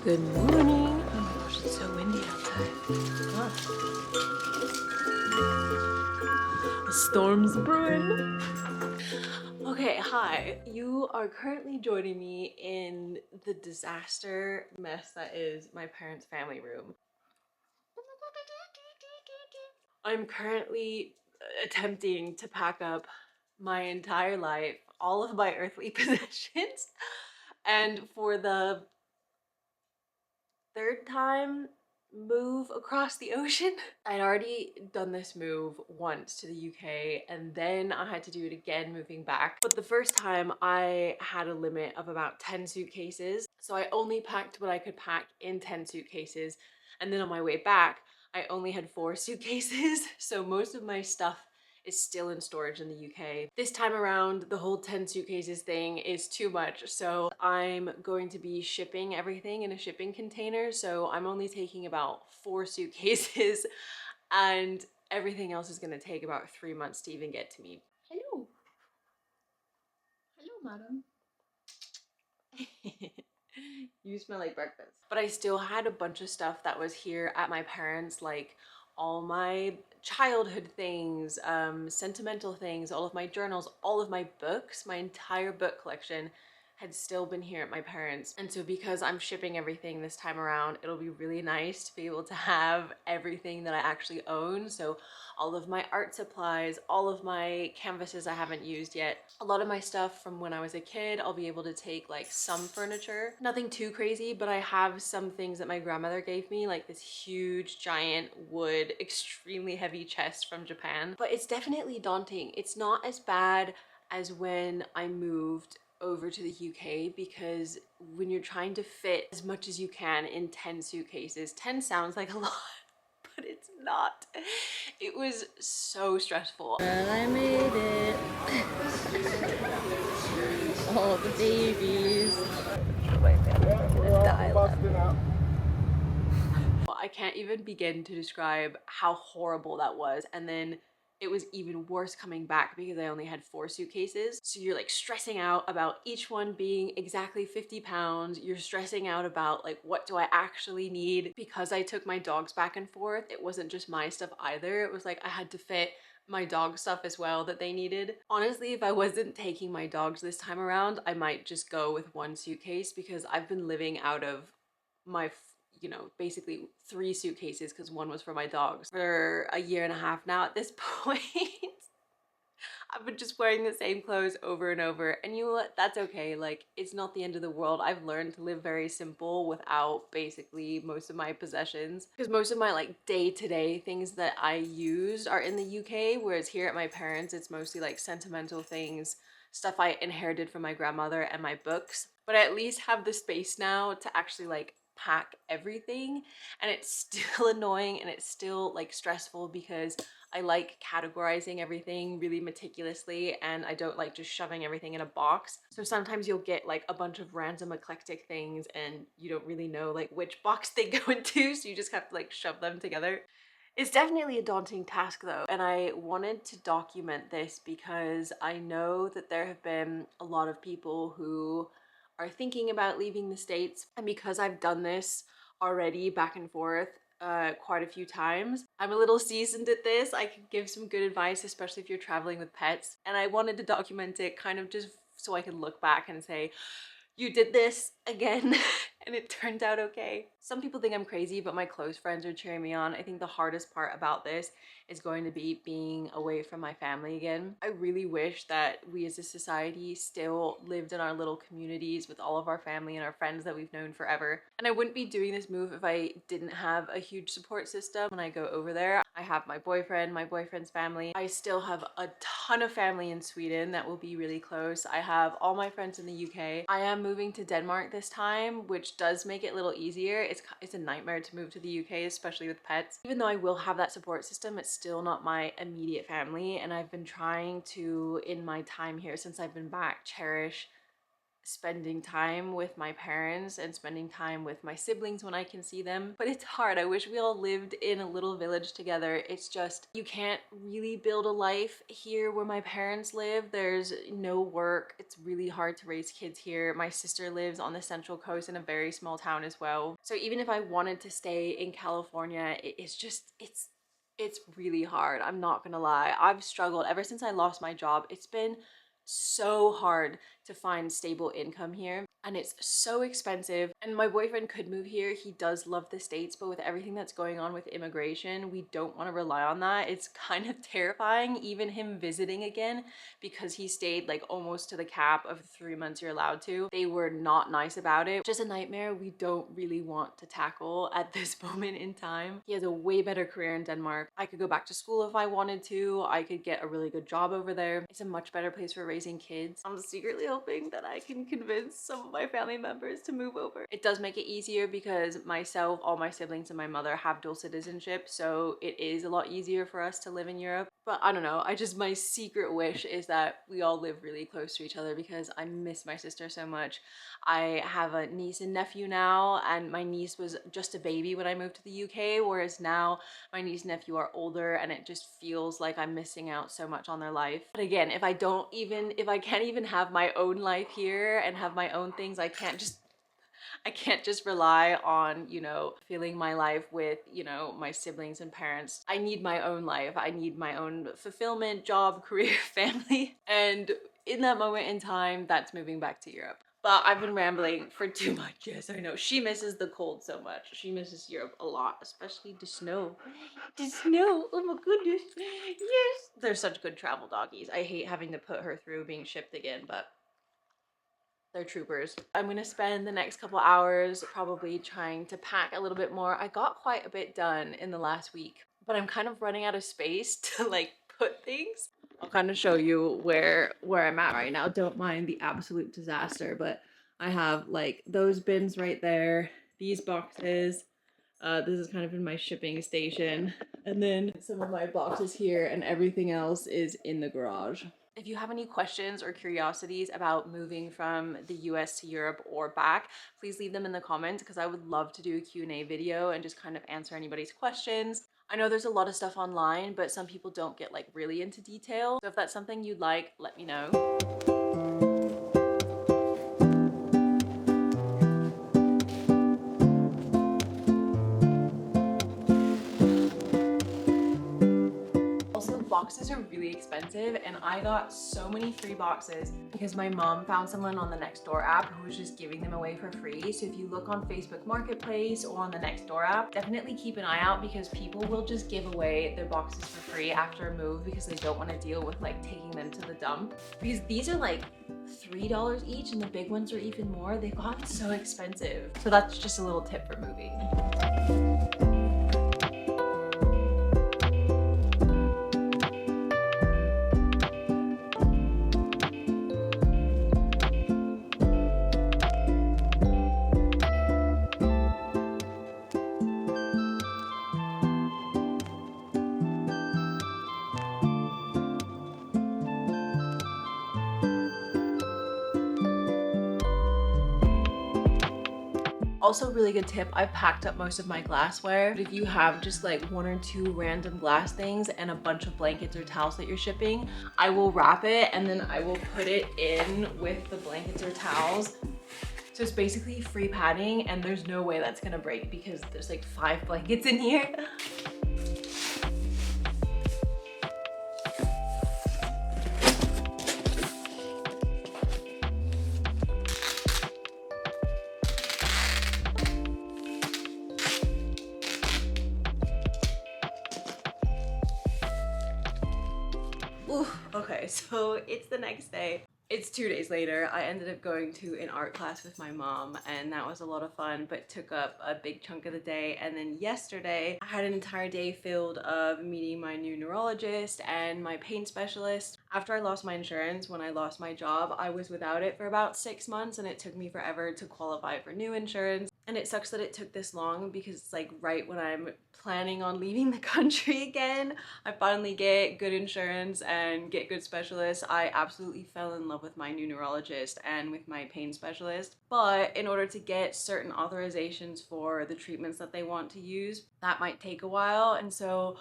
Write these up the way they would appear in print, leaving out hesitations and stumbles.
Good morning. Oh my gosh, it's so windy outside. A storm's brewing. Okay, hi. You are currently joining me in the disaster mess that is my parents' family room. I'm currently attempting to pack up my entire life, all of my earthly possessions, and for the third time move across the ocean. I'd already done this move once to the UK and then I had to do it again moving back. But the first time I had a limit of about 10 suitcases. So I only packed what I could pack in 10 suitcases. And then on my way back, I only had 4 suitcases. So most of my stuff is still in storage in the UK. This time around, the whole 10 suitcases thing is too much. So I'm going to be shipping everything in a shipping container. So I'm only taking about 4 suitcases and everything else is gonna take about 3 months to even get to me. Hello. Hello, madam. You smell like breakfast. But I still had a bunch of stuff that was here at my parents', like all my childhood things, sentimental things, all of my journals, all of my books, my entire book collection had still been here at my parents'. And so because I'm shipping everything this time around, it'll be really nice to be able to have everything that I actually own. So all of my art supplies, all of my canvases I haven't used yet. A lot of my stuff from when I was a kid, I'll be able to take like some furniture. Nothing too crazy, but I have some things that my grandmother gave me, like this huge giant wood, extremely heavy chest from Japan. But it's definitely daunting. It's not as bad as when I moved over to the UK because when you're trying to fit as much as you can in 10 suitcases, 10 sounds like a lot, but it's not. It was so stressful. And I made it. All the babies. I can't even begin to describe how horrible that was. And then it was even worse coming back because I only had 4 suitcases. So you're like stressing out about each one being exactly 50 pounds. You're stressing out about like, what do I actually need? Because I took my dogs back and forth, it wasn't just my stuff either. It was like I had to fit my dog stuff as well that they needed. Honestly, if I wasn't taking my dogs this time around, I might just go with 1 suitcase because I've been living out of my basically 3 suitcases because 1 was for my dogs for a year and a half now at this point. I've been just wearing the same clothes over and over, and you know what, that's okay. Like, it's not the end of the world. I've learned to live very simple without basically most of my possessions because most of my like day-to-day things that I used are in the UK, whereas here at my parents it's mostly like sentimental things, stuff I inherited from my grandmother and my books. But I at least have the space now to actually like pack everything, and it's still annoying and it's still like stressful because I like categorizing everything really meticulously and I don't like just shoving everything in a box. So sometimes you'll get like a bunch of random eclectic things and you don't really know like which box they go into, so you just have to like shove them together. It's definitely a daunting task though, and I wanted to document this because I know that there have been a lot of people who are thinking about leaving the States, and because I've done this already back and forth quite a few times, I'm a little seasoned at this. I can give some good advice, especially if you're traveling with pets, and I wanted to document it kind of just so I can look back and say, you did this again and it turned out okay. Some people think I'm crazy, but my close friends are cheering me on. I think the hardest part about this is going to be being away from my family again. I really wish that we as a society still lived in our little communities with all of our family and our friends that we've known forever. And I wouldn't be doing this move if I didn't have a huge support system when I go over there. I have my boyfriend, my boyfriend's family. I still have a ton of family in Sweden that will be really close. I have all my friends in the UK. I am moving to Denmark this time, which does make it a little easier. It's a nightmare to move to the UK, especially with pets. Even though I will have that support system, it's still not my immediate family, and I've been trying to, in my time here since I've been back, cherish spending time with my parents and spending time with my siblings when I can see them. But it's hard. I wish we all lived in a little village together. It's just, you can't really build a life here where my parents live. There's no work. It's really hard to raise kids here. My sister lives on the Central Coast in a very small town as well. So even if I wanted to stay in California, it's just, it's really hard. I'm not gonna lie. I've struggled ever since I lost my job. It's been so hard to find stable income here, and it's so expensive. And my boyfriend could move here. He does love the States, but with everything that's going on with immigration, we don't want to rely on that. It's kind of terrifying, even him visiting again, because he stayed like almost to the cap of 3 months you're allowed to. They were not nice about it. Just a nightmare we don't really want to tackle at this moment in time. He has a way better career in Denmark. I could go back to school if I wanted to. I could get a really good job over there. It's a much better place for raising kids. I'm secretly hoping that I can convince some of my family members to move over. It does make it easier because myself, all my siblings, and my mother have dual citizenship, so it is a lot easier for us to live in Europe. But I don't know, my secret wish is that we all live really close to each other because I miss my sister so much. I have a niece and nephew now, and my niece was just a baby when I moved to the UK, whereas now my niece and nephew are older, and it just feels like I'm missing out so much on their life. But again, if I can't even have my own life here and have my own things, I can't just rely on, you know, filling my life with, you know, my siblings and parents. I need my own life. I need my own fulfillment, job, career, family. And in that moment in time, that's moving back to Europe. But I've been rambling for too much. Yes, I know. She misses the cold so much. She misses Europe a lot, especially the snow. The snow. Oh my goodness. Yes. They're such good travel doggies. I hate having to put her through being shipped again, but they're troopers. I'm gonna spend the next couple hours probably trying to pack a little bit more. I got quite a bit done in the last week, but I'm kind of running out of space to like put things. I'll kind of show you where I'm at right now. Don't mind the absolute disaster, but I have like those bins right there, these boxes. This is kind of in my shipping station, and then some of my boxes here, and everything else is in the garage. If you have any questions or curiosities about moving from the US to Europe or back, please leave them in the comments because I would love to do a Q&A video and just kind of answer anybody's questions. I know there's a lot of stuff online, but some people don't get like really into detail. So if that's something you'd like, let me know. Boxes are really expensive, and I got so many free boxes because my mom found someone on the Nextdoor app who was just giving them away for free. So if you look on Facebook Marketplace or on the Nextdoor app, definitely keep an eye out because people will just give away their boxes for free after a move because they don't want to deal with like taking them to the dump. Because these are like $3 each, and the big ones are even more. They've gotten so expensive. So that's just a little tip for moving. Also, really good tip, I've packed up most of my glassware. But if you have just like 1 or 2 random glass things and a bunch of blankets or towels that you're shipping, I will wrap it and then I will put it in with the blankets or towels. So it's basically free padding, and there's no way that's gonna break because there's like 5 blankets in here. Ooh, okay, so it's the next day. It's 2 days later. I ended up going to an art class with my mom, and that was a lot of fun, but took up a big chunk of the day. And then yesterday, I had an entire day filled of meeting my new neurologist and my pain specialist. After I lost my insurance, when I lost my job, I was without it for about 6 months, and it took me forever to qualify for new insurance. And it sucks that it took this long because it's like right when I'm planning on leaving the country again, I finally get good insurance and get good specialists. I absolutely fell in love with my new neurologist and with my pain specialist. But in order to get certain authorizations for the treatments that they want to use, that might take a while. And so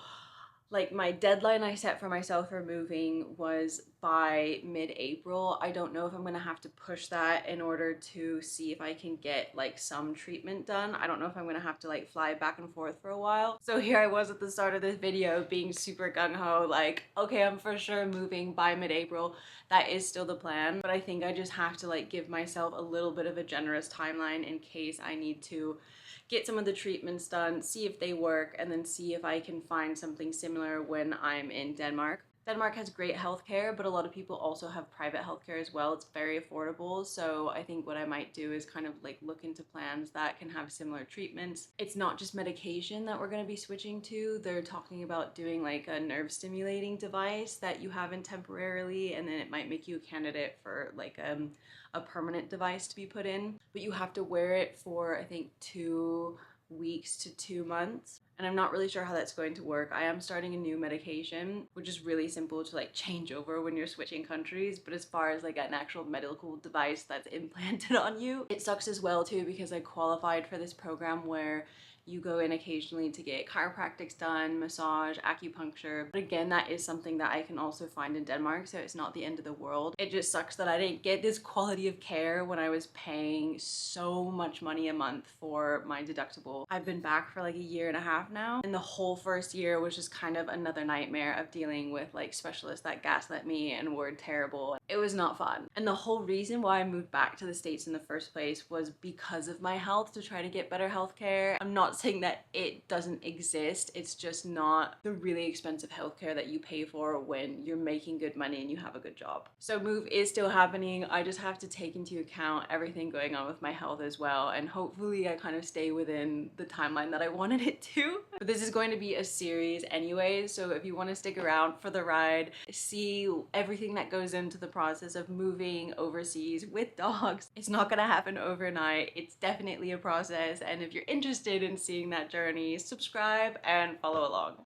like my deadline I set for myself for moving was by mid-April. I don't know if I'm gonna have to push that in order to see if I can get like some treatment done. I don't know if I'm gonna have to like fly back and forth for a while. So here I was at the start of this video being super gung-ho, like, okay, I'm for sure moving by mid-April. That is still the plan, but I think I just have to like give myself a little bit of a generous timeline in case I need to get some of the treatments done, see if they work, and then see if I can find something similar when I'm in Denmark. Denmark has great healthcare, but a lot of people also have private healthcare as well. It's very affordable. So I think what I might do is kind of like look into plans that can have similar treatments. It's not just medication that we're going to be switching to. They're talking about doing like a nerve stimulating device that you have in temporarily, and then it might make you a candidate for like a permanent device to be put in. But you have to wear it for, I think, 2 weeks to 2 months. And I'm not really sure how that's going to work. I am starting a new medication, which is really simple to like change over when you're switching countries. But as far as like an actual medical device that's implanted on you, it sucks as well too, because I qualified for this program where you go in occasionally to get chiropractics done, massage, acupuncture. But again, that is something that I can also find in Denmark, so it's not the end of the world. It just sucks that I didn't get this quality of care when I was paying so much money a month for my deductible. I've been back for like a year and a half now, and the whole first year was just kind of another nightmare of dealing with like specialists that gaslit me and were terrible. It was not fun. And the whole reason why I moved back to the States in the first place was because of my health, to try to get better healthcare. I'm not saying that it doesn't exist, it's just not the really expensive healthcare that you pay for when you're making good money and you have a good job. So move is still happening. I just have to take into account everything going on with my health as well, and hopefully I kind of stay within the timeline that I wanted it to. But this is going to be a series anyways, so if you want to stick around for the ride, see everything that goes into the process of moving overseas with dogs. It's not gonna happen overnight. It's definitely a process, and if you're interested in seeing that journey, subscribe and follow along.